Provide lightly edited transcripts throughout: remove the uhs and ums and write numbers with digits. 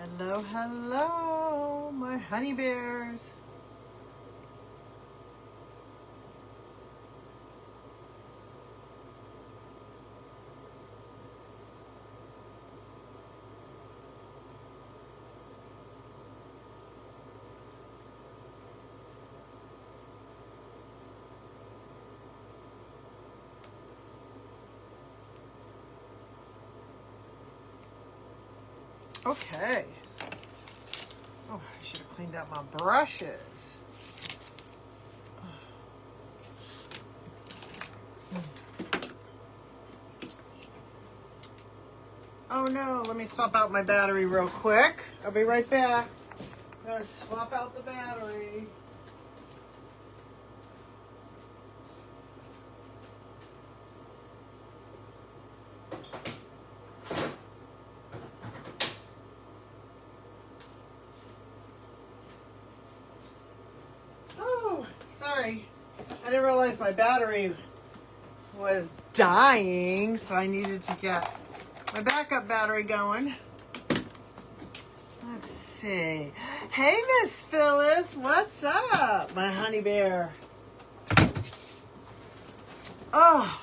Hello, hello, my honey bears. Okay. Oh, I should have cleaned out my brushes. Oh no, let me swap out my battery real quick. I'll be right back. I'm gonna swap out the battery. Oh, sorry. I didn't realize my battery was dying, so I needed to get my backup battery going. Let's see. Hey, Miss Phyllis, what's up, my honey bear? Oh,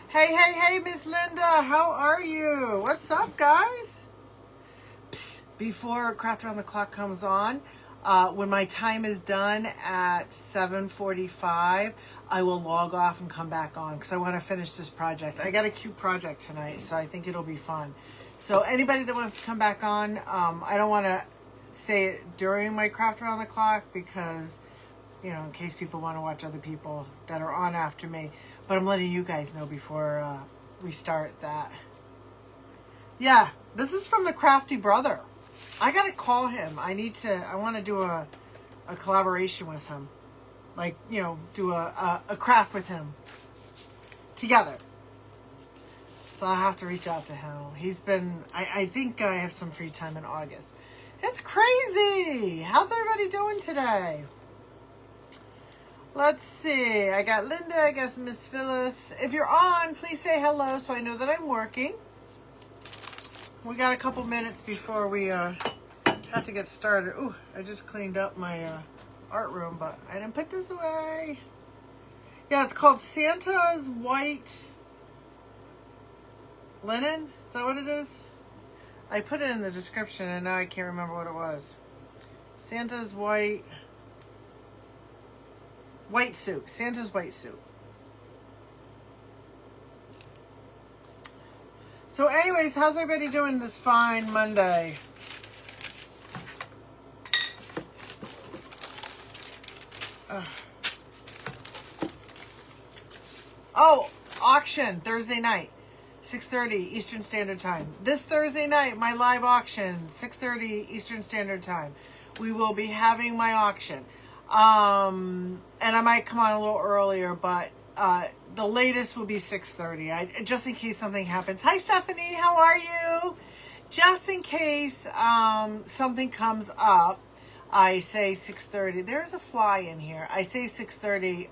hey, Miss Linda, how are you? What's up, guys? Psst, before Craft Around the Clock comes on, when my time is done at 7:45, I will log off and come back on because I want to finish this project. I got a cute project tonight, so I think it'll be fun. So anybody that wants to come back on, I don't want to say it during my Craft Around the Clock because, you know, in case people want to watch other people that are on after me. But I'm letting you guys know before we start that. Yeah, this is from the Crafty Brother. I gotta call him. I want to do a collaboration with him. Like, you know, do a craft with him together. So I'll have to reach out to him. He's been, I think I have some free time in August. It's crazy. How's everybody doing today? Let's see. I got Linda, I guess Miss Phyllis. If you're on, please say hello so I know that I'm working. We got a couple minutes before we have to get started. Ooh, I just cleaned up my art room, but I didn't put this away. Yeah, it's called Santa's White Linen. Is that what it is? I put it in the description and now I can't remember what it was. Santa's White Suit. Santa's White Suit. So anyways, how's everybody doing this fine Monday? Oh, auction Thursday night, 6:30 Eastern Standard Time. This Thursday night, my live auction, 6:30 Eastern Standard Time. We will be having my auction. And I might come on a little earlier, but the latest will be 6:30. Just in case something happens. Hi, Stephanie. How are you? Just in case something comes up, I say 6:30. There's a fly in here. I say 6:30.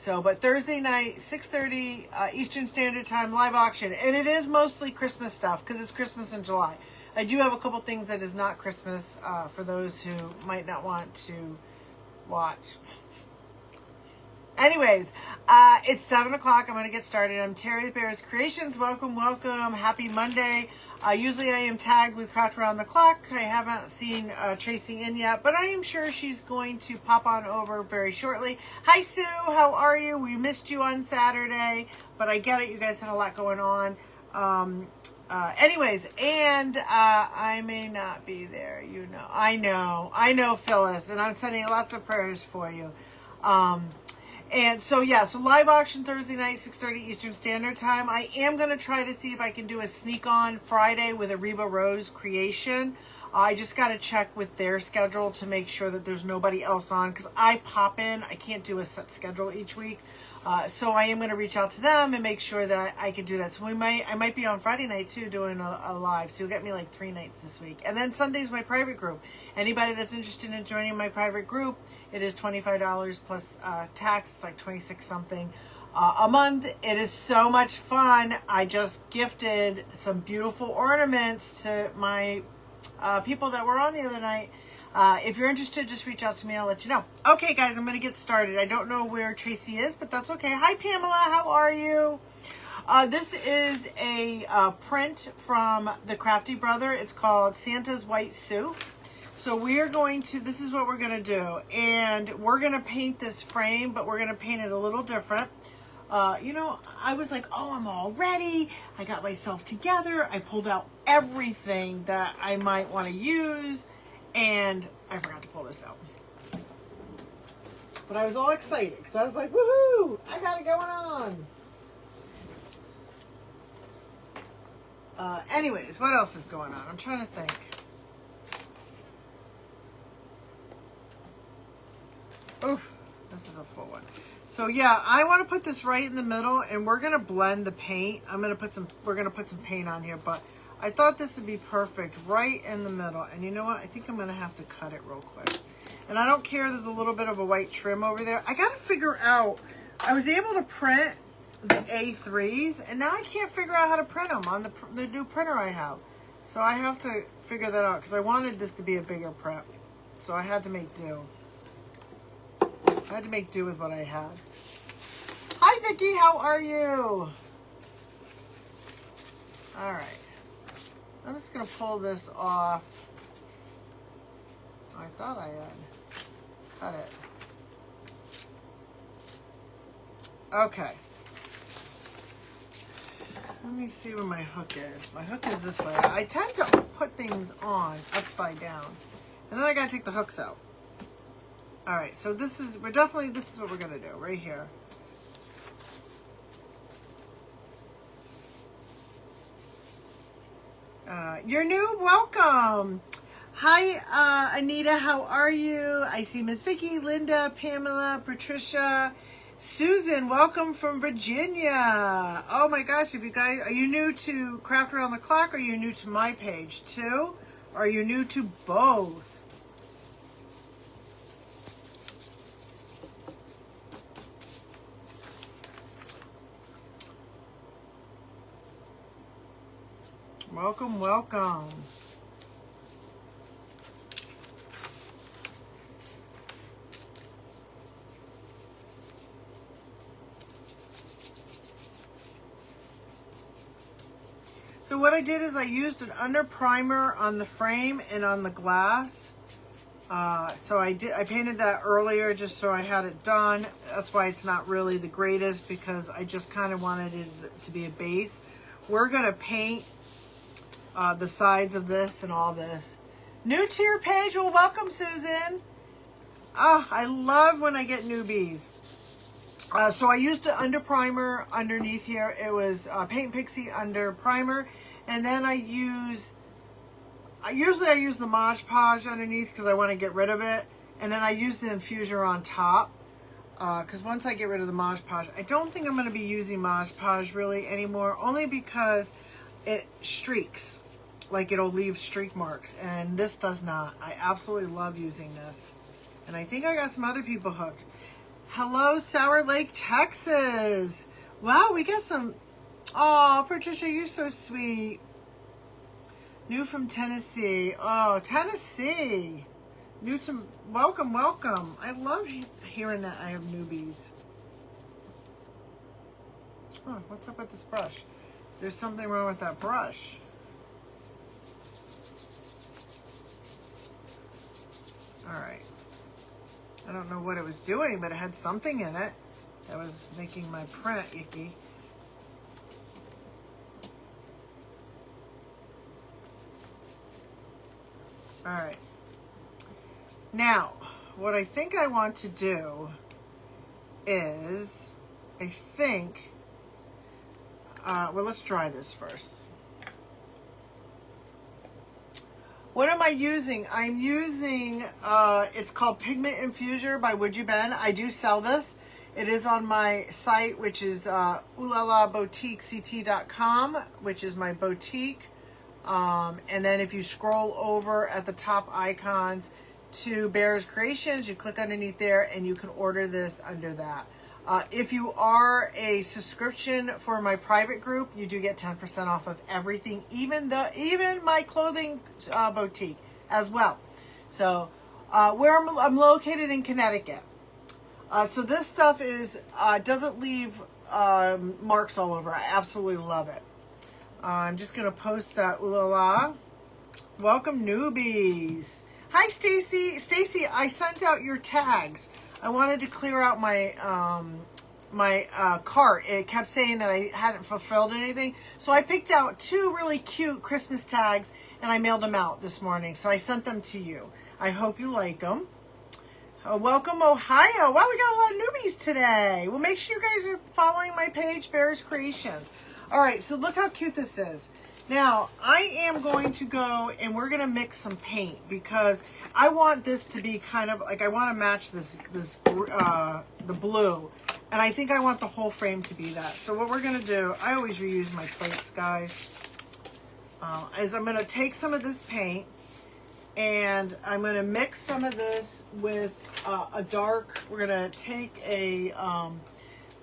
But Thursday night, 6:30 Eastern Standard Time, live auction. And it is mostly Christmas stuff because it's Christmas in July. I do have a couple things that is not Christmas for those who might not want to watch. Anyways, it's 7 o'clock. I'm going to get started. I'm Terry the Bears Creations. Welcome, welcome. Happy Monday. Usually I am tagged with Craft Around the Clock. I haven't seen Tracy in yet, but I am sure she's going to pop on over very shortly. Hi, Sue. How are you? We missed you on Saturday, but I get it. You guys had a lot going on. Anyways, and I may not be there. You know. I know, Phyllis, and I'm sending lots of prayers for you. And so, yeah, so live auction Thursday night, 6:30 Eastern Standard Time. I am going to try to see if I can do a sneak on Friday with a Reba Rose creation. I just got to check with their schedule to make sure that there's nobody else on because I pop in. I can't do a set schedule each week. So I am going to reach out to them and make sure that I can do that. So I might be on Friday night too doing a live. So you'll get me like 3 nights this week. And then Sunday's my private group. Anybody that's interested in joining my private group, it is $25 plus tax. It's like 26 something a month. It is so much fun. I just gifted some beautiful ornaments to my people that were on the other night. If you're interested, just reach out to me. I'll let you know. Okay, guys, I'm going to get started. I don't know where Tracy is, but that's okay. Hi, Pamela. How are you? This is a print from the Crafty Brother. It's called Santa's White Suit. So we are going to, this is what we're going to do. And we're going to paint this frame, but we're going to paint it a little different. You know, I was like, oh, I'm all ready. I got myself together. I pulled out everything that I might want to use. And I forgot to pull this out. But I was all excited because I was like, woohoo, I got it going on. Anyways, what else is going on? I'm trying to think. Oof, this is a full one. So yeah, I want to put this right in the middle, and we're gonna blend the paint. We're gonna put some paint on here, but I thought this would be perfect right in the middle. And you know what? I think I'm gonna have to cut it real quick. And I don't care. There's a little bit of a white trim over there. I gotta figure out. I was able to print the A3s, and now I can't figure out how to print them on the new printer I have. So I have to figure that out because I wanted this to be a bigger print. So I had to make do. I had to make do with what I had. Hi, Vicki. How are you? All right. I'm just going to pull this off. I thought I had cut it. Okay. Let me see where my hook is. My hook is this way. I tend to put things on upside down. And then I got to take the hooks out. All right, so this is what we're going to do right here. You're new, welcome. Hi, Anita, how are you? I see Miss Vicki, Linda, Pamela, Patricia, Susan, welcome from Virginia. Oh my gosh, if you guys, are you new to Craft Around the Clock, or are you new to my page too? Or are you new to both? Welcome, welcome. So what I did is I used an under primer on the frame and on the glass. So I painted that earlier just so I had it done. That's why it's not really the greatest, because I just kind of wanted it to be a base. We're going to paint the sides of this and all this. New to your page, well, welcome, Susan. Oh, I love when I get newbies. So I used an under primer underneath here. It was Paint Pixie under primer, and then I usually I use the Mod Podge underneath because I want to get rid of it, and then I use the infuser on top because once I get rid of the Mod Podge, I don't think I'm going to be using Mod Podge really anymore, only because it streaks. Like, it'll leave streak marks, and this does not. I absolutely love using this, and I think I got some other people hooked. Hello, Sour Lake, Texas. Wow, we got some. Oh, Patricia, you're so sweet. New from Tennessee. Oh, Tennessee. New to, welcome, welcome. I love hearing that I have newbies. Oh, what's up with this brush? There's something wrong with that brush. All right. I don't know what it was doing, but it had something in it that was making my print icky. All right. Now, what I think I want to do is, well, let's dry this first. What am I using? I'm using, it's called Pigment Infuser by Would You Ben. I do sell this. It is on my site, which is oolalaboutiquect.com, which is my boutique. And then if you scroll over at the top icons to Bear's Creations, you click underneath there and you can order this under that. If you are a subscription for my private group, you do get 10% off of everything, even my clothing boutique as well. So where I'm located in Connecticut. So this stuff is doesn't leave marks all over. I absolutely love it. I'm just going to post that. Ooh la la. Welcome, newbies. Hi, Stacy. Stacy, I sent out your tags. I wanted to clear out my cart. It kept saying that I hadn't fulfilled anything. So I picked out 2 really cute Christmas tags and I mailed them out this morning. So I sent them to you. I hope you like them. Welcome, Ohio. Wow, we got a lot of newbies today. Well, make sure you guys are following my page, Bears Creations. All right, so look how cute this is. Now, I am going to go and we're going to mix some paint because I want this to be kind of like, I want to match the blue. And I think I want the whole frame to be that. So what we're going to do, I always reuse my plates, guys, is I'm going to take some of this paint and I'm going to mix some of this with a dark, we're going to take a,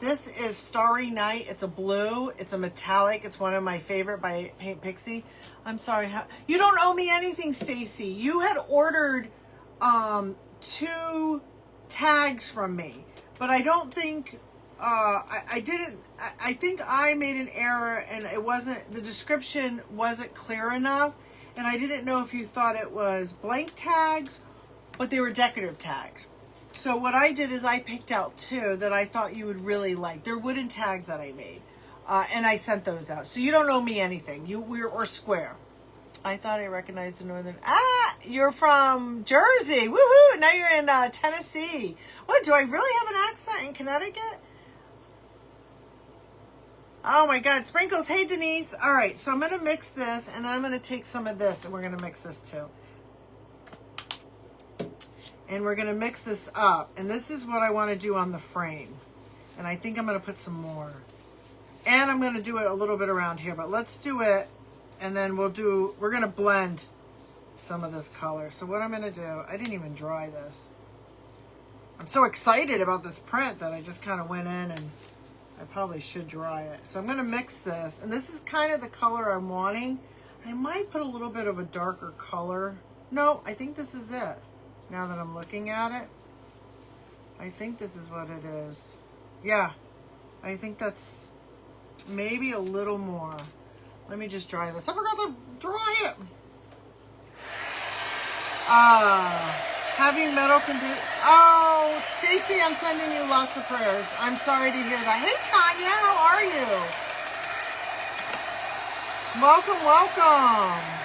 this is Starry Night. It's a blue. It's a metallic. It's one of my favorite by Paint Pixie. I'm sorry. You don't owe me anything, Stacy. You had ordered 2 tags from me, but I don't think I didn't. I think I made an error, and it wasn't. The description wasn't clear enough, and I didn't know if you thought it was blank tags, but they were decorative tags. So what I did is I picked out 2 that I thought you would really like. They're wooden tags that I made. And I sent those out. So you don't owe me anything. We're square. I thought I recognized the northern... Ah! You're from Jersey. Woohoo! Now you're in Tennessee. What, do I really have an accent in Connecticut? Oh my God. Sprinkles. Hey, Denise. All right. So I'm going to mix this. And then I'm going to take some of this. And we're going to mix this too. And we're going to mix this up. And this is what I want to do on the frame. And I think I'm going to put some more. And I'm going to do it a little bit around here. But let's do it. And then we're going to blend some of this color. So what I'm going to do, I didn't even dry this. I'm so excited about this print that I just kind of went in and I probably should dry it. So I'm going to mix this. And this is kind of the color I'm wanting. I might put a little bit of a darker color. No, I think this is it. Now that I'm looking at it, I think this is what it is. Yeah, I think that's maybe a little more. Let me just dry this. I forgot to dry it. Heavy metal can do... Oh, Stacy, I'm sending you lots of prayers. I'm sorry to hear that. Hey, Tanya, how are you? Welcome, welcome.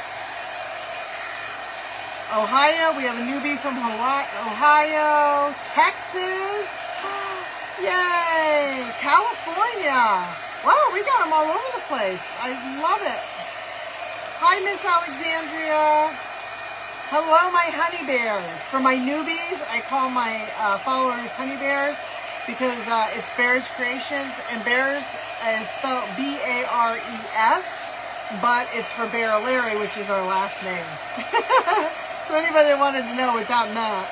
Ohio, we have a newbie from Hawaii, Ohio, Texas, yay, California. Wow, we got them all over the place. I love it. Hi, Miss Alexandria. Hello, my honey bears. For my newbies, I call my followers honey bears because it's Bears Creations, and bears is spelled B-A-R-E-S, but it's for Bear Larry, which is our last name. So anybody that wanted to know what that meant.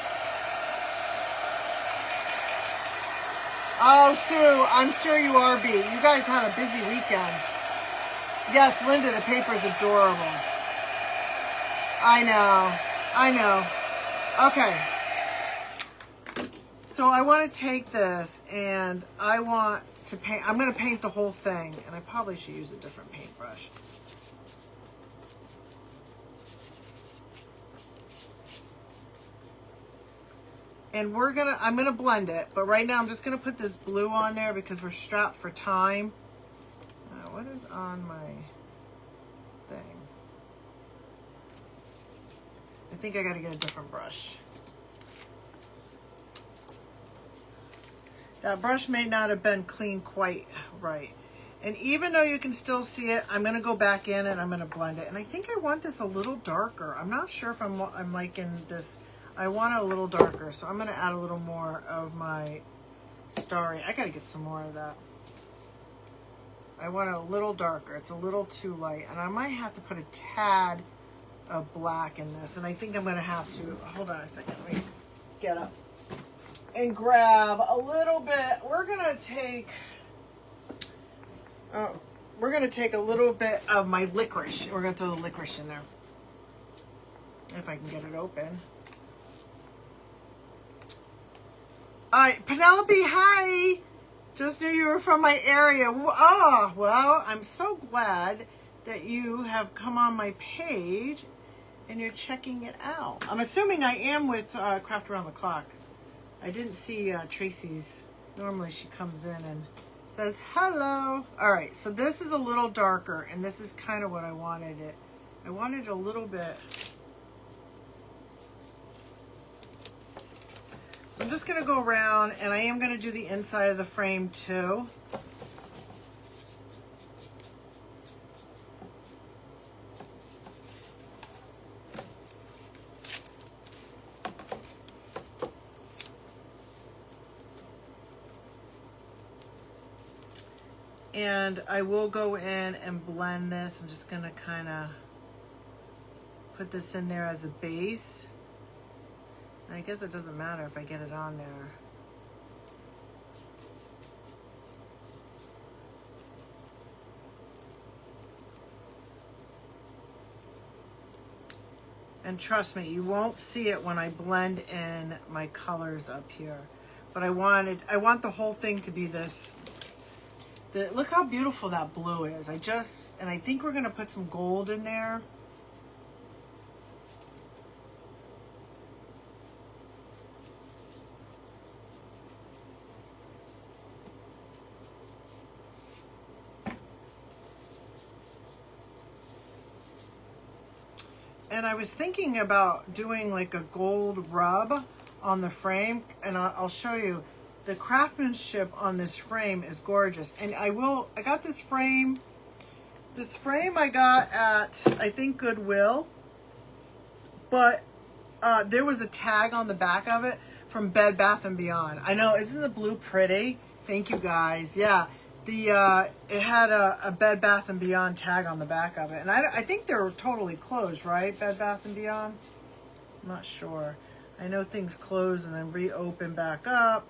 Oh, Sue, I'm sure you are, B. You guys had a busy weekend. Yes, Linda, the paper is adorable. I know. Okay. So I want to take this and I want to paint. I'm going to paint the whole thing, and I probably should use a different paintbrush. And I'm gonna blend it, but right now I'm just gonna put this blue on there because we're strapped for time. What is on my thing? I think I gotta get a different brush. That brush may not have been cleaned quite right. And even though you can still see it, I'm gonna go back in and I'm gonna blend it. And I think I want this a little darker. I'm not sure if I'm liking this. I want it a little darker, so I'm going to add a little more of my Starry. I got to get some more of that. I want it a little darker. It's a little too light, and I might have to put a tad of black in this, and I think I'm going to have to. Hold on a second. Let me get up. and grab a little bit. We're gonna take a little bit of my licorice. We're gonna throw the licorice in there. If I can get it open. Alright, Penelope, hi! Just knew you were from my area. Oh, well, I'm so glad that you have come on my page and you're checking it out. I'm assuming I am with Craft Around the Clock. I didn't see Tracy's. Normally she comes in and says hello. Alright, so this is a little darker, and this is kind of what I wanted it. I wanted a little bit. So I'm just going to go around, and I am going to do the inside of the frame too. And I will go in and blend this. I'm just going to kind of put this in there as a base. And I guess it doesn't matter if I get it on there. And trust me, you won't see it when I blend in my colors up here. But I want the whole thing to be this. Look how beautiful that blue is. And I think we're going to put some gold in there. And I was thinking about doing like a gold rub on the frame, and I'll show you. The craftsmanship on this frame is gorgeous. And I got this frame. This frame I got at, I think, Goodwill. But there was a tag on the back of it from Bed Bath & Beyond. I know, isn't the blue pretty? Thank you guys. Yeah, it had a Bed Bath & Beyond tag on the back of it. And I think they're totally closed, right? Bed Bath & Beyond? I'm not sure. I know things close and then reopen back up.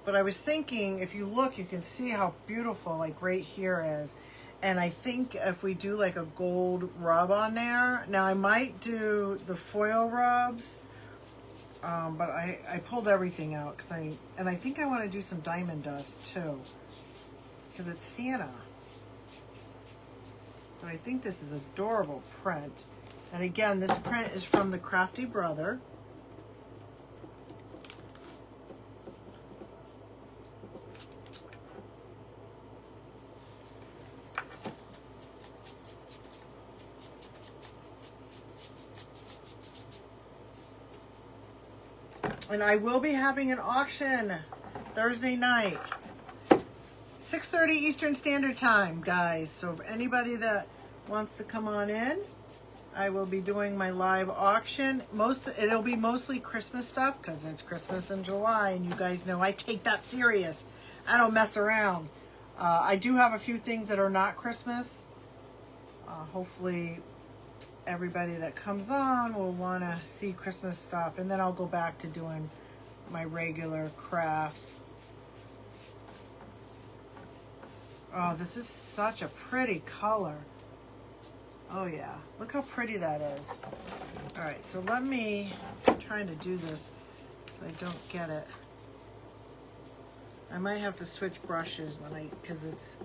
But I was thinking, if you look, you can see how beautiful, like right here is. And I think if we do like a gold rub on there, now I might do the foil rubs, but I pulled everything out because I think I want to do some diamond dust too, because it's Santa. But I think this is adorable print. And again, this print is from the Crafty Brother. And I will be having an auction Thursday night, 6:30 Eastern Standard Time, guys. So if anybody that wants to come on in, I will be doing my live auction. It'll be mostly Christmas stuff because it's Christmas in July, and you guys know I take that serious. I don't mess around. I do have a few things that are not Christmas. Hopefully everybody that comes on will want to see Christmas stuff, and then I'll go back to doing my regular crafts. Oh, this is such a pretty color. Oh yeah, look how pretty that is. All right, so I'm trying to do this so I don't get it. I might have to switch brushes because it's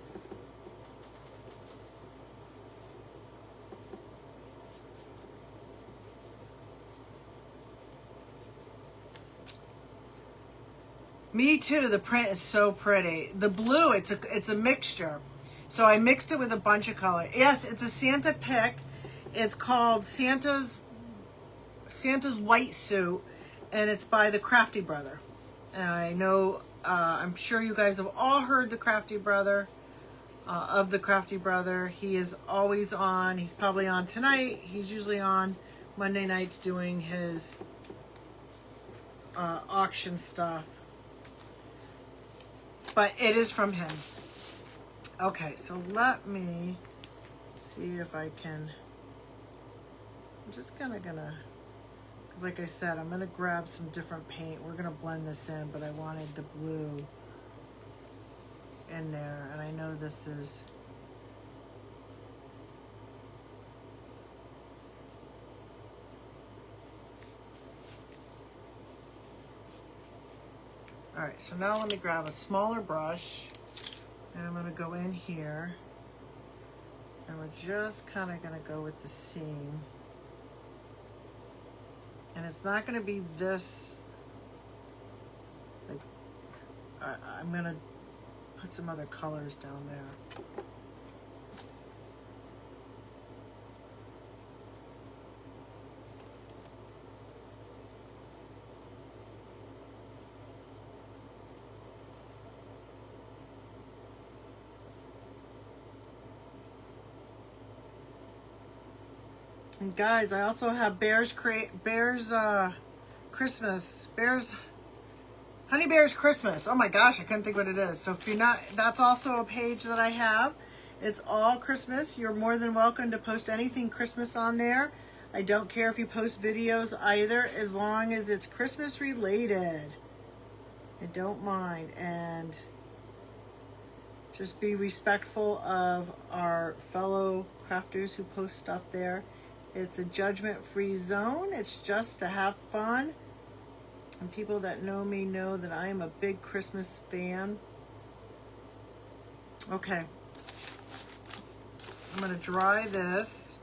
Me too. The print is so pretty. The blue, it's a mixture. So I mixed it with a bunch of color. Yes, it's a Santa pick. It's called Santa's White Suit, and it's by the Crafty Brother. And I know, I'm sure you guys have all heard the Crafty Brother, of the Crafty Brother. He is always on. He's probably on tonight. He's usually on Monday nights doing his auction stuff. But it is from him. Okay, so let me see if I can. I'm just gonna, because like I said, I'm gonna grab some different paint. We're gonna blend this in, but I wanted the blue in there, and I know this is. All right, so now let me grab a smaller brush, and I'm gonna go in here, and we're just kind of gonna go with the seam. And it's not gonna be this, like, I'm gonna put some other colors down there. And guys, I also have Honey Bear's Christmas. Oh my gosh, I couldn't think what it is. So if you're not, that's also a page that I have. It's all Christmas. You're more than welcome to post anything Christmas on there. I don't care if you post videos either, as long as it's Christmas related. I don't mind. And just be respectful of our fellow crafters who post stuff there. It's a judgment-free zone. It's just to have fun. And people that know me know that I am a big Christmas fan. Okay. I'm going to dry this.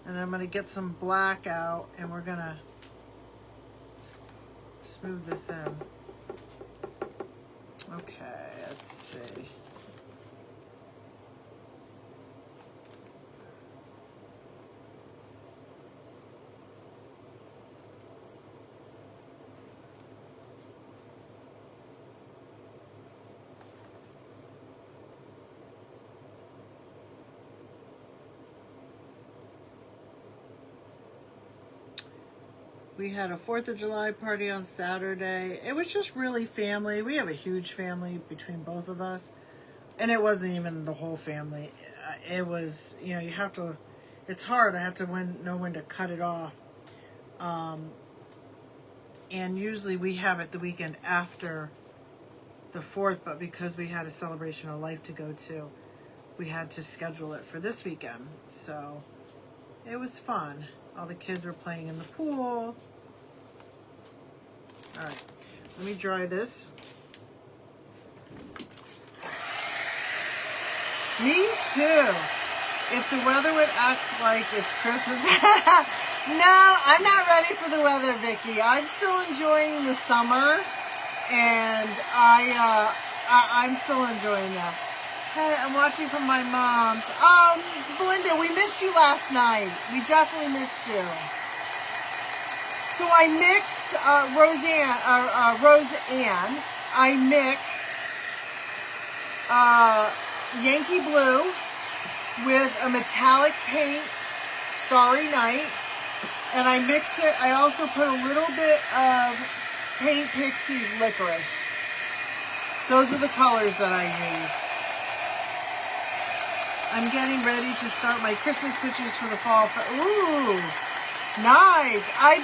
And I'm going to get some black out, and we're going to smooth this in. Okay, let's see. We had a 4th of July party on Saturday. It was just really family. We have a huge family between both of us. And it wasn't even the whole family. It was, you know, you have to, it's hard. I have to know when to cut it off. And usually we have it the weekend after the 4th, but because we had a celebration of life to go to, we had to schedule it for this weekend. So it was fun. All the kids were playing in the pool. All right, let me dry this. Me too. If the weather would act like it's Christmas. No, I'm not ready for the weather, Vicki. I'm still enjoying the summer, and I'm still enjoying that. Hey, I'm watching from my mom's. Belinda, we missed you last night. We definitely missed you. So I mixed Roseanne. I mixed Yankee Blue with a metallic paint, Starry Night, and I mixed it. I also put a little bit of Paint Pixies Licorice. Those are the colors that I used. I'm getting ready to start my Christmas pictures for the fall. Ooh, nice. I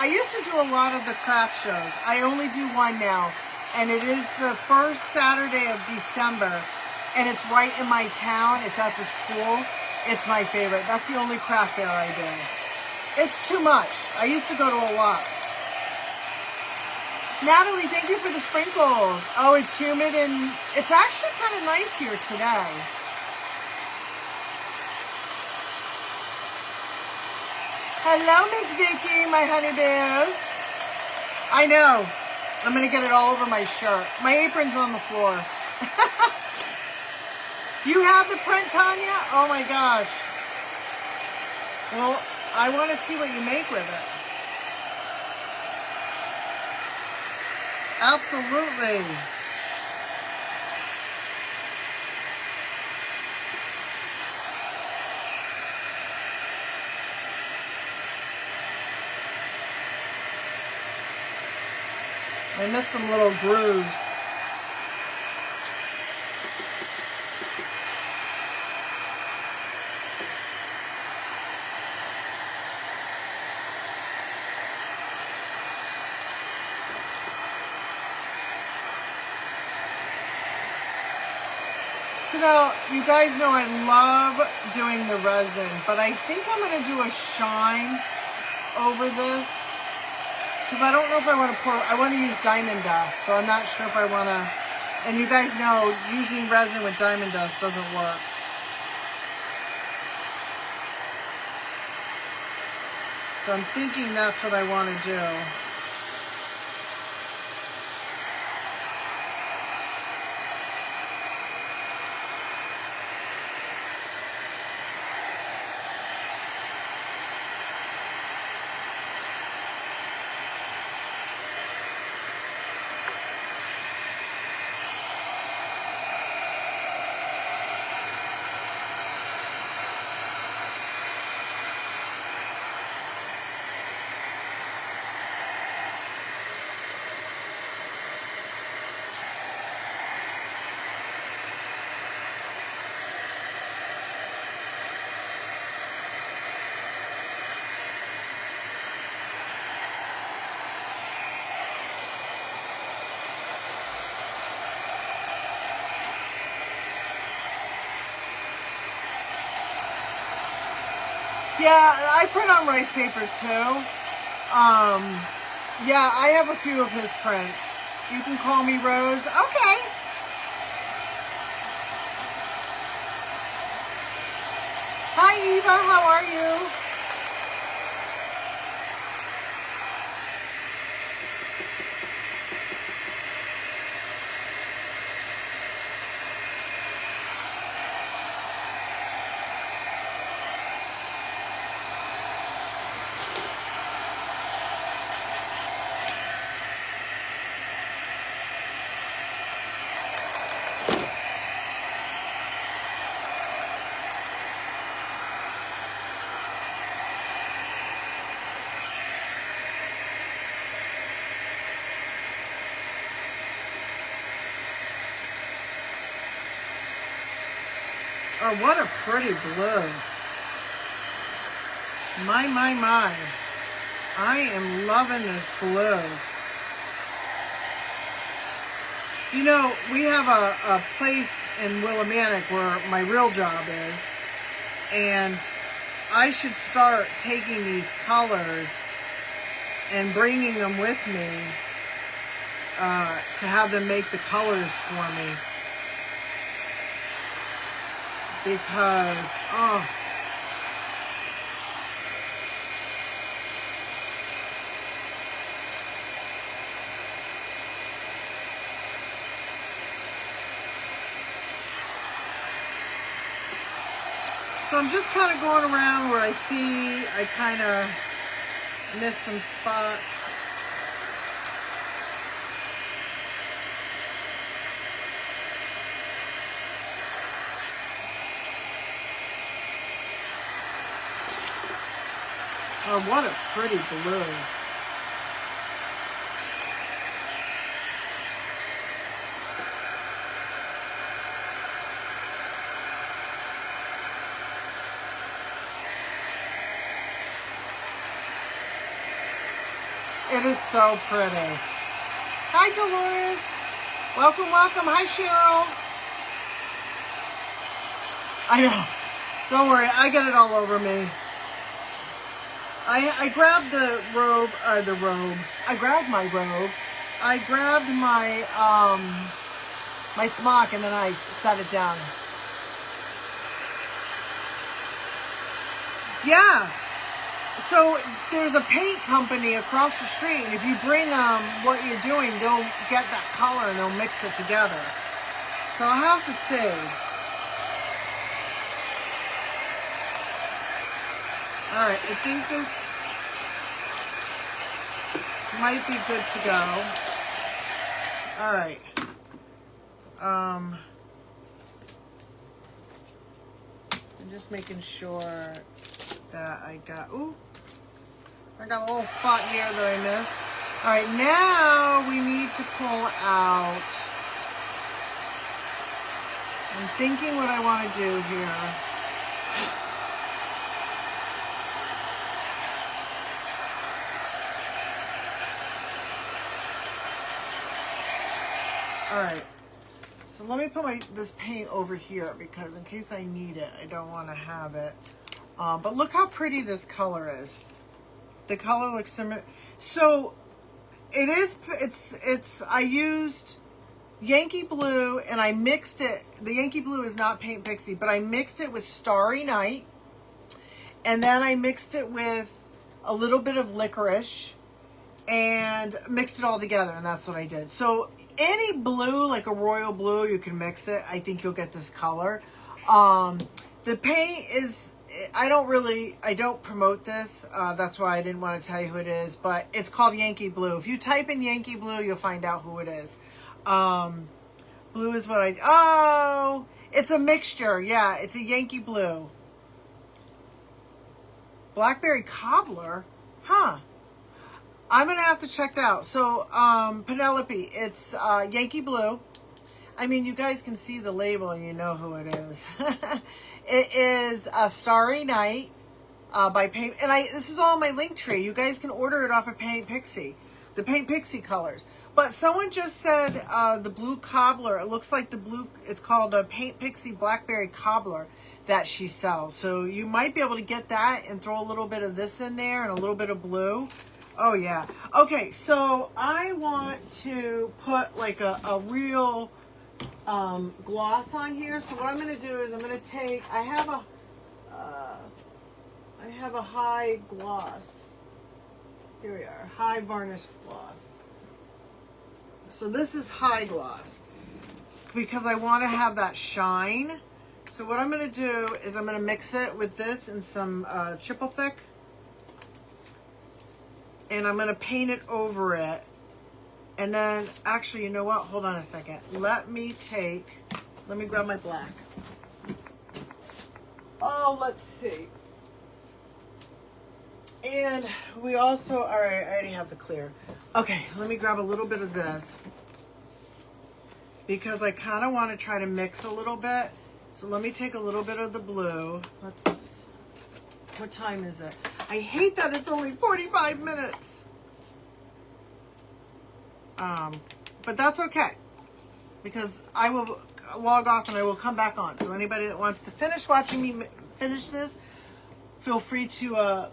used to do a lot of the craft shows. I only do one now, and it is the first Saturday of December, and it's right in my town. It's at the school. It's my favorite. That's the only craft fair I do. It's too much. I used to go to a lot. Natalie, thank you for the sprinkles. Oh, it's humid, and it's actually kind of nice here today. Hello, Miss Vicky, my honey bears. I know. I'm going to get it all over my shirt. My apron's on the floor. You have the print, Tanya? Oh, my gosh. Well, I want to see what you make with it. Absolutely. I missed some little grooves. So now, you guys know I love doing the resin, but I think I'm going to do a shine over this, because I don't know if I want to pour, I want to use diamond dust, so I'm not sure if I want to, and you guys know using resin with diamond dust doesn't work. So I'm thinking that's what I want to do. Yeah, I print on rice paper too. Yeah, I have a few of his prints. You can call me Rose. Okay. Hi Eva, how are you? Oh, what a pretty blue. My. I am loving this blue. You know, we have a place in Willimantic where my real job is, and I should start taking these colors and bringing them with me to have them make the colors for me. Because, oh. So I'm just kind of going around where I see I kind of miss some spots. Oh, what a pretty blue. It is so pretty. Hi, Dolores. Welcome, welcome. Hi, Cheryl. I know. Don't worry. I get it all over me. I grabbed the robe, I grabbed my robe. I grabbed my, my smock, and then I set it down. Yeah. So there's a paint company across the street, and if you bring them what you're doing, they'll get that color and they'll mix it together. So I have to see. All right, I think this might be good to go. All right. I'm just making sure that I got a little spot here that I missed. All right, now we need to pull out. I'm thinking what I want to do here. All right, so let me put this paint over here because in case I need it, I don't want to have it. But look how pretty this color is. The color looks similar. So I used Yankee Blue and I mixed it. The Yankee Blue is not Paint Pixie, but I mixed it with Starry Night. And then I mixed it with a little bit of licorice and mixed it all together. And that's what I did. So any blue, like a royal blue, you can mix it. I think you'll get this color. The paint is, I don't promote this. That's why I didn't want to tell you who it is, but it's called Yankee Blue. If you type in Yankee Blue, you'll find out who it is. Blue is what it's a mixture. Yeah, it's a Yankee Blue. Blackberry Cobbler? Huh. I'm going to have to check that out. So, Penelope, it's Yankee Blue. I mean, you guys can see the label and you know who it is. It is a Starry Night by Paint. And this is all in my link tree. You guys can order it off of Paint Pixie. The Paint Pixie colors. But someone just said the blue cobbler. It looks like the blue. It's called a Paint Pixie Blackberry Cobbler that she sells. So you might be able to get that and throw a little bit of this in there and a little bit of blue. Oh, yeah. Okay, so I want to put like a real gloss on here. So what I'm going to do is I'm going to take, I have a high gloss. Here we are, high varnish gloss. So this is high gloss because I want to have that shine. So what I'm going to do is I'm going to mix it with this and some triple thick. And I'm going to paint it over it. And then, actually, you know what? Hold on a second. Let me grab my black. Oh, let's see. And we also, all right, I already have the clear. Okay, let me grab a little bit of this. Because I kind of want to try to mix a little bit. So let me take a little bit of the blue. What time is it? I hate that it's only 45 minutes. But that's okay. Because I will log off and I will come back on. So anybody that wants to finish watching me finish this, feel free to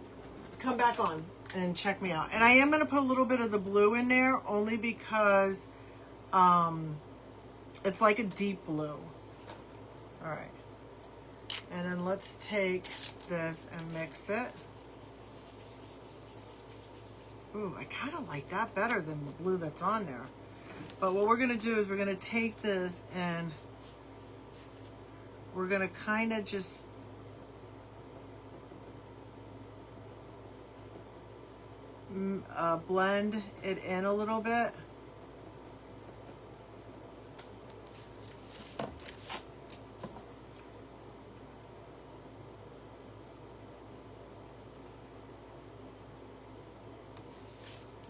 come back on and check me out. And I am going to put a little bit of the blue in there only because it's like a deep blue. All right. And then let's take this and mix it. Ooh, I kind of like that better than the blue that's on there. But what we're going to do is we're going to take this and we're going to kind of just blend it in a little bit.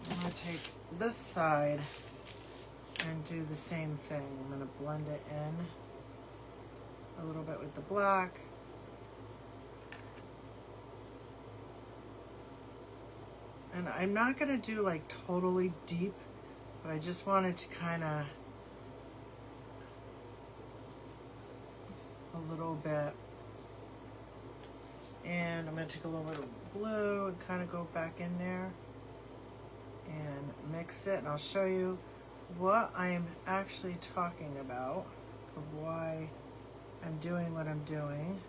I'm going to take this side and do the same thing. I'm going to blend it in a little bit with the black. And I'm not going to do like totally deep, but I just wanted to kind of a little bit. And I'm going to take a little bit of blue and kind of go back in there and mix it. And I'll show you what I'm actually talking about of why I'm doing what I'm doing.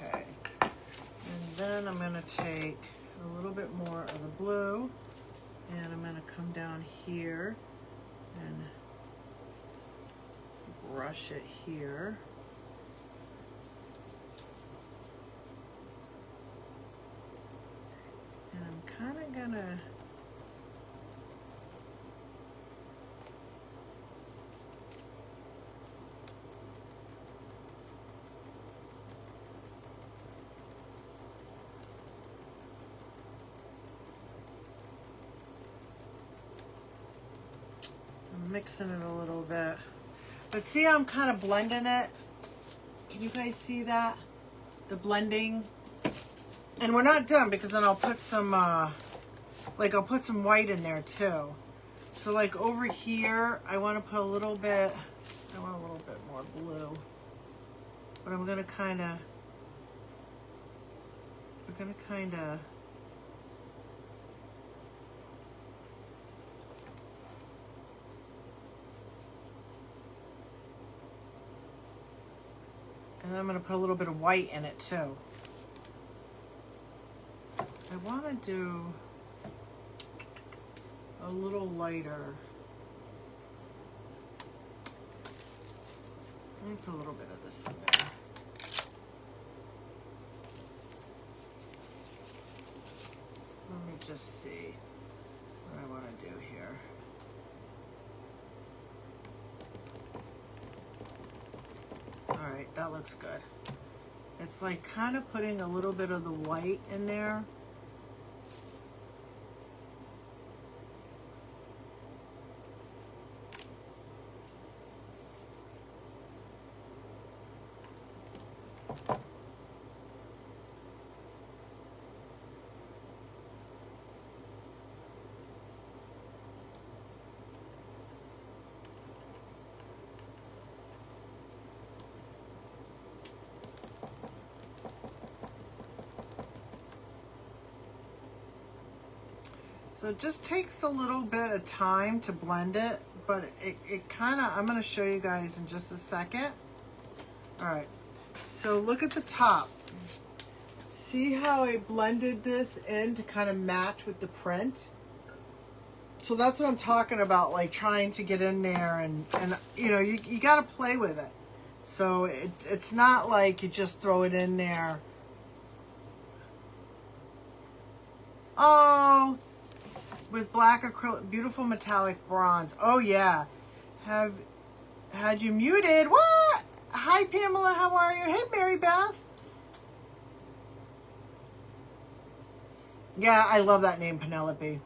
Okay, and then I'm going to take a little bit more of the blue and I'm going to come down here and brush it here. And I'm kind of going to I'm mixing it a little bit. But see how I'm kind of blending it? Can you guys see that? The blending. And we're not done because then I'll put some, like I'll put some white in there too. So like over here, I want to put a little bit, I want a little bit more blue. But I'm going to kind of, we're going to kind of, and I'm going to put a little bit of white in it too. I want to do a little lighter. Let me put a little bit of this in there. Let me just see what I want to do here. All right, that looks good. It's like kind of putting a little bit of the white in there. So it just takes a little bit of time to blend it, but it kind of, I'm going to show you guys in just a second. All right, so look at the top. See how I blended this in to kind of match with the print? So that's what I'm talking about, like trying to get in there and you know, you got to play with it. So it's not like you just throw it in there. Oh, with black acrylic, beautiful metallic bronze. Oh yeah. Had you muted? What? Hi Pamela, how are you? Hey Mary Beth. Yeah, I love that name, Penelope.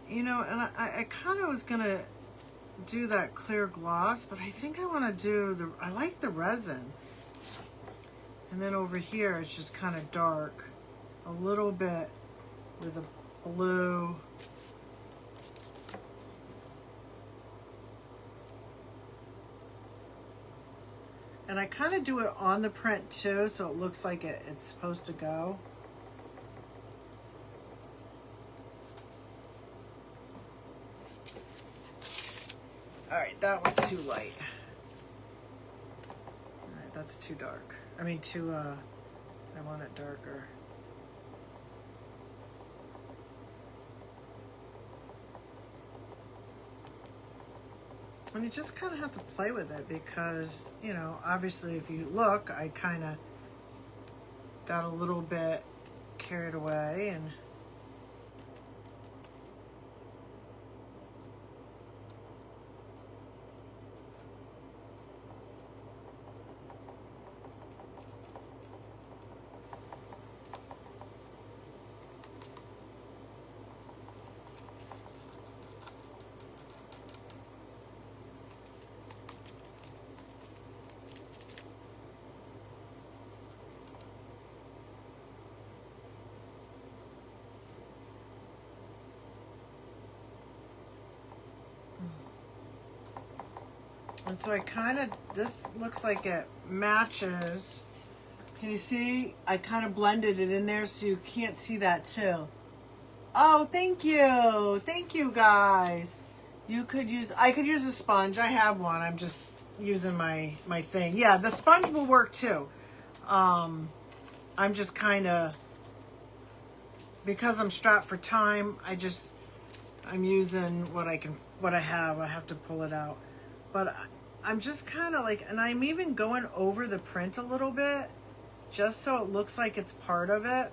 You know, and I kind of was gonna do that clear gloss, but I think I want to do I like the resin. And then over here, it's just kind of dark, a little bit with a blue. And I kind of do it on the print too, so it looks like it's supposed to go. All right, that went too light. All right, that's too dark. I mean, too, I want it darker. And you just kind of have to play with it because, you know, obviously if you look, I kind of got a little bit carried away and so I kind of, this looks like it matches. Can you see? I kind of blended it in there so you can't see that too. Oh, thank you. Thank you guys. You could use, I could use a sponge. I have one. I'm just using my thing. Yeah, the sponge will work too. I'm just kind of, because I'm strapped for time, I'm using what I have. I have to pull it out. But I'm just kind of like, and I'm even going over the print a little bit just so it looks like it's part of it.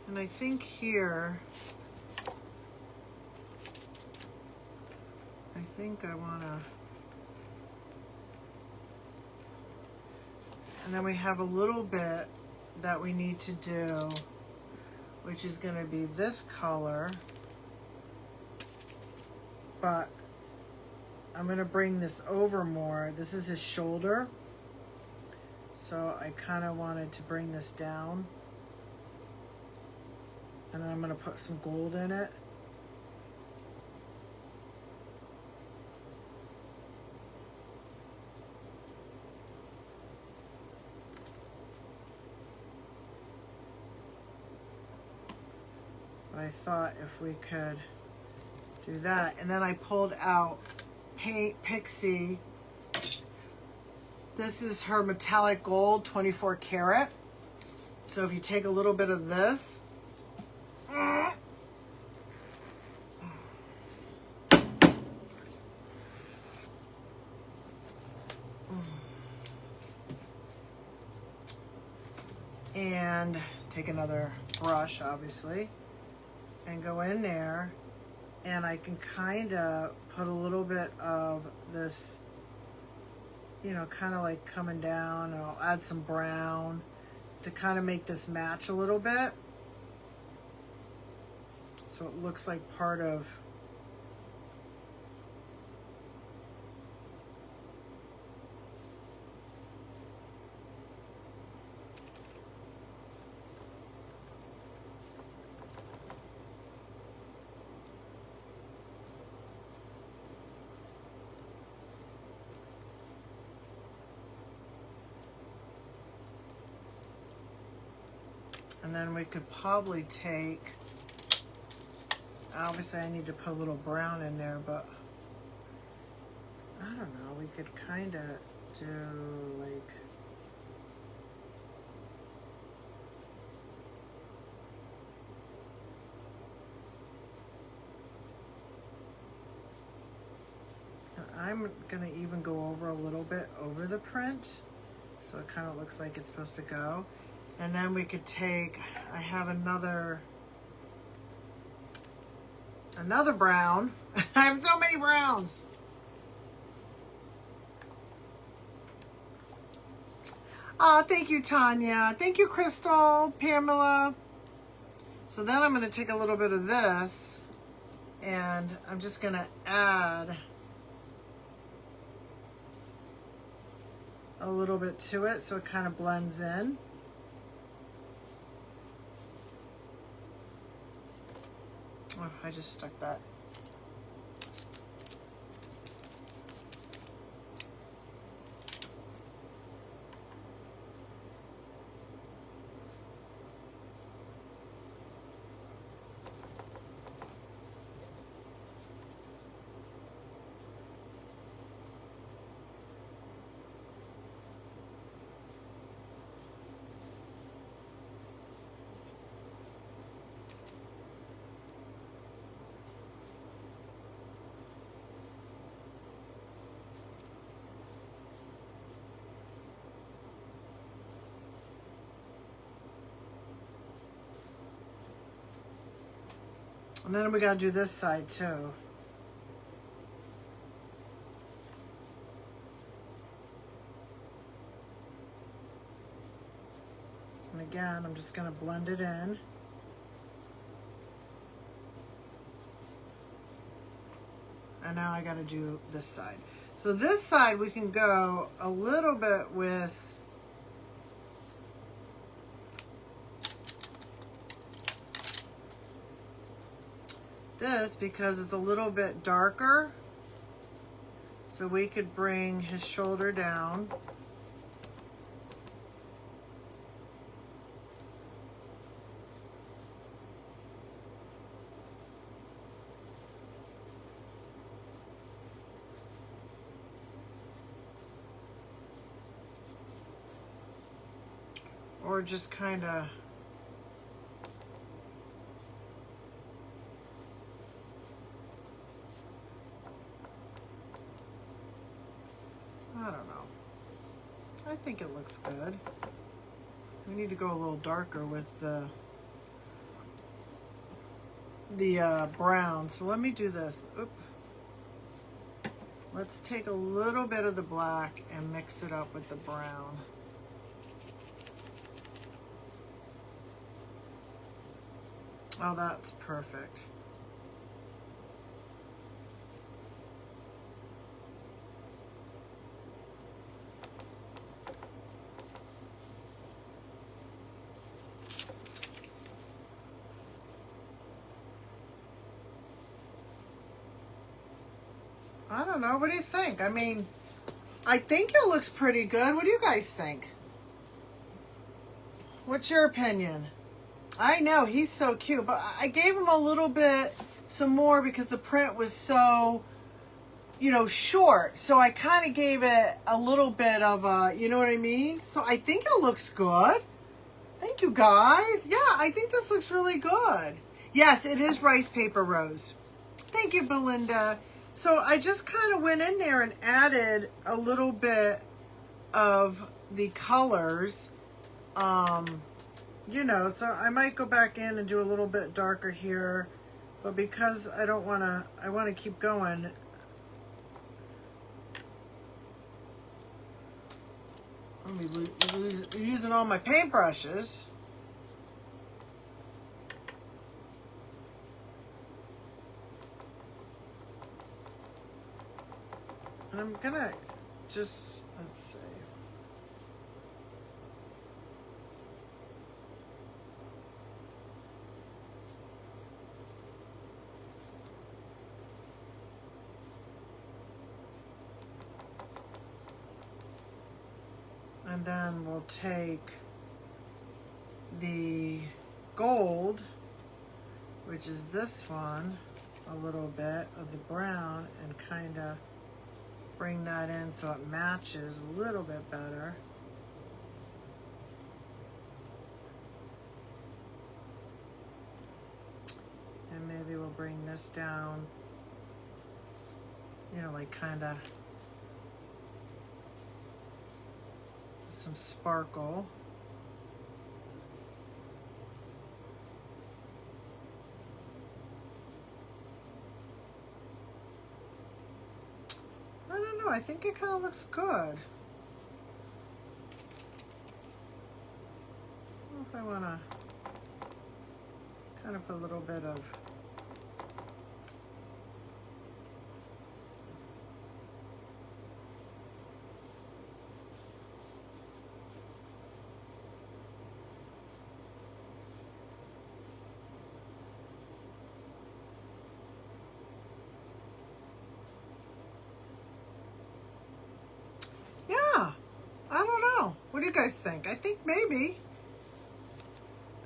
And I think here, I think I want to, and then we have a little bit that we need to do, which is going to be this color, but I'm going to bring this over more. This is his shoulder, so I kind of wanted to bring this down, and then I'm going to put some gold in it. I thought if we could do that, and then I pulled out Paint Pixie. This is her metallic gold 24 karat. So if you take a little bit of this, and take another brush, obviously, and go in there, and I can kind of put a little bit of this, you know, kind of like coming down, and I'll add some brown to kind of make this match a little bit, so it looks like part of and then we could probably take, obviously I need to put a little brown in there, but I don't know, we could kind of do like, I'm gonna even go over a little bit over the print, so it kind of looks like it's supposed to go. And then we could take, I have another brown. I have so many browns. Oh, thank you, Tanya. Thank you, Crystal, Pamela. So then I'm gonna take a little bit of this, and I'm just gonna add a little bit to it so it kind of blends in. Oh, I just stuck that. And then we gotta do this side too. And again, I'm just gonna blend it in. And now I gotta do this side. So this side we can go a little bit with this because it's a little bit darker. So we could bring his shoulder down. or just kind of, I don't know. I think it looks good. We need to go a little darker with the brown. So let me do this. Oop. Let's take a little bit of the black and mix it up with the brown. Oh, that's perfect. I don't know. What do you think? I mean, I think it looks pretty good. What do you guys think? What's your opinion? I know, he's so cute, but I gave him a little bit, some more, because the print was so, you know, short. So I kind of gave it a little bit of a, you know what I mean? So I think it looks good. Thank you, guys. Yeah, I think this looks really good. Yes, it is rice paper rose. Thank you, Belinda. So I just kind of went in there and added a little bit of the colors. You know, so I might go back in and do a little bit darker here, but because I don't want to, I want to keep going. Let me using all my paintbrushes. And I'm gonna just, let's see. And then we'll take the gold, which is this one, a little bit of the brown, and kind of bring that in so it matches a little bit better. And maybe we'll bring this down, you know, like kind of some sparkle. I don't know, I think it kind of looks good. I don't know if I want to kind of put a little bit of What do you guys think? I think maybe.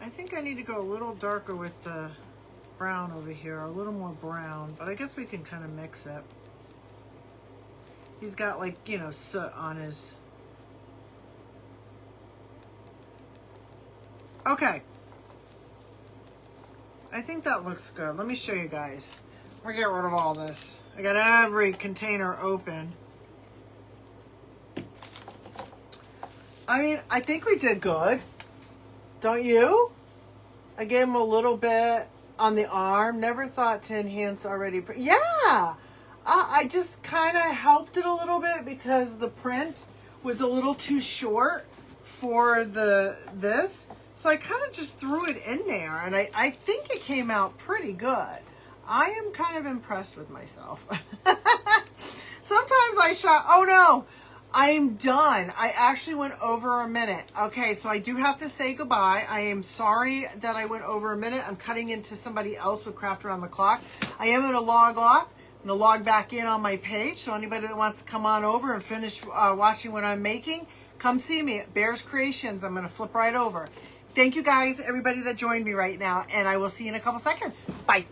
I think I need to go a little darker with the brown over here, a little more brown, but I guess we can kind of mix it. He's got, like, you know, soot on his... Okay. I think that looks good. Let me show you guys. We're gonna get rid of all this. I got every container open. I mean, I think we did good. Don't you? I gave him a little bit on the arm. Never thought to enhance already. Yeah! I just kind of helped it a little bit because the print was a little too short for this. So I kind of just threw it in there. And I think it came out pretty good. I am kind of impressed with myself. Sometimes I shot... Oh, no! I am done. I actually went over a minute. Okay, so I do have to say goodbye. I am sorry that I went over a minute. I'm cutting into somebody else with Craft Around the Clock. I am going to log off. I'm going to log back in on my page. So anybody that wants to come on over and finish watching what I'm making, come see me at Bear's Creations. I'm going to flip right over. Thank you guys, everybody that joined me right now, and I will see you in a couple seconds. Bye.